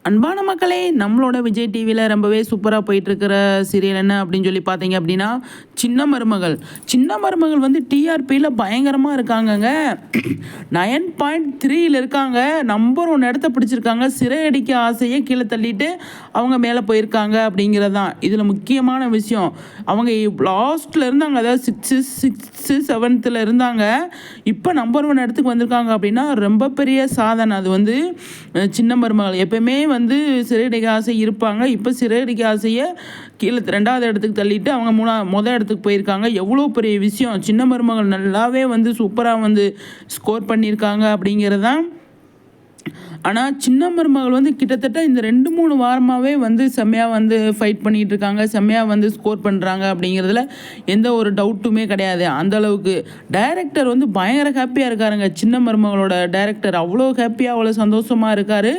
அன்பான மக்களே, நம்மளோட விஜய் டிவியில் ரொம்பவே சூப்பராக போயிட்டுருக்கிற சீரியல் என்ன அப்படின்னு சொல்லி பார்த்தீங்க அப்படின்னா, சின்ன மருமகள். சின்ன மருமகள் வந்து டிஆர்பியில் பயங்கரமாக இருக்காங்கங்க. 9.3 இருக்காங்க. நம்பர் 1 இடத்த பிடிச்சிருக்காங்க. சிறையடிக்க ஆசையை கீழே தள்ளிட்டு அவங்க மேலே போயிருக்காங்க அப்படிங்கிறது தான் இதில் முக்கியமான விஷயம். அவங்க லாஸ்ட்டில் இருந்தாங்க, அதாவது 6 7th இருந்தாங்க. இப்போ நம்பர் 1 இடத்துக்கு வந்திருக்காங்க அப்படின்னா ரொம்ப பெரிய சாதனை. அது வந்து சின்ன மருமகள் எப்பயுமே வந்து சிறையடிக்க ஆசை இருப்பாங்க. இப்போ சிறையடிக்க ஆசையை கீழே 2வது இடத்துக்கு தள்ளிட்டு அவங்க மொதல் இடத்துக்கு போயிருக்காங்க. எவ்வளோ பெரிய விஷயம். சின்ன மருமகள் நல்லாவே வந்து சூப்பராக வந்து ஸ்கோர் பண்ணியிருக்காங்க அப்படிங்கிறது தான். ஆனால் சின்ன மருமகள் வந்து கிட்டத்தட்ட இந்த 2-3 வாரமாகவே வந்து செம்மையாக வந்து ஃபைட் பண்ணிகிட்டு இருக்காங்க. செம்மையாக வந்து ஸ்கோர் பண்ணுறாங்க அப்படிங்கிறதுல எந்த ஒரு டவுட்டுமே கிடையாது. அந்தளவுக்கு டைரக்டர் வந்து பயங்கர ஹாப்பியாக இருக்காருங்க. சின்ன மருமகளோட டைரக்டர் அவ்வளோ ஹாப்பியாக அவ்வளோ சந்தோஷமாக இருக்கார்.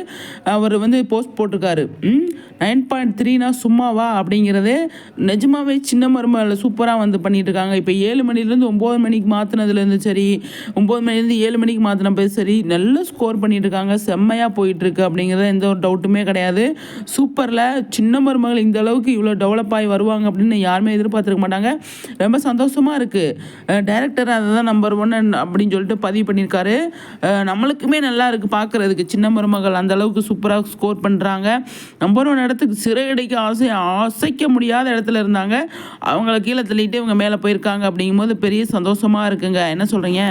அவர் வந்து போஸ்ட் போட்டிருக்காரு, 9.3னா சும்மாவா அப்படிங்கிறது. நிஜமாவே சின்ன மருமகள் சூப்பராக வந்து பண்ணிட்டு இருக்காங்க. இப்போ 7 மணிலேருந்து 9 மணிக்கு மாற்றினதுலேருந்து சரி, 9 மணிலேருந்து 7 மணிக்கு மாற்றினப்ப சரி, நல்ல ஸ்கோர் பண்ணிட்டு இருக்காங்க. செம்மையாக போயிட்டுருக்கு அப்படிங்கிறத எந்த ஒரு டவுட்டுமே கிடையாது. சூப்பரில் சின்ன மருமகள் இந்த அளவுக்கு இவ்வளோ டெவலப் ஆகி வருவாங்க அப்படின்னு யாருமே எதிர்பார்த்துருக்க மாட்டாங்க. ரொம்ப சந்தோஷமாக இருக்குது. டைரக்டர் அதை தான் நம்பர் 1 அப்படின்னு சொல்லிட்டு பதிவு பண்ணியிருக்காரு. நம்மளுக்குமே நல்லா இருக்குது பார்க்குறதுக்கு. சின்ன மருமகள் அந்தளவுக்கு சூப்பராக ஸ்கோர் பண்ணுறாங்க. நம்பர் 1 இடத்துக்கு சிறையடிக்க அசைக்க முடியாத இடத்துல இருந்தாங்க. அவங்கள கீழே தள்ளிட்டு இவங்க மேலே போயிருக்காங்க அப்படிங்கும்போது பெரிய சந்தோஷமாக இருக்குங்க. என்ன சொல்கிறீங்க?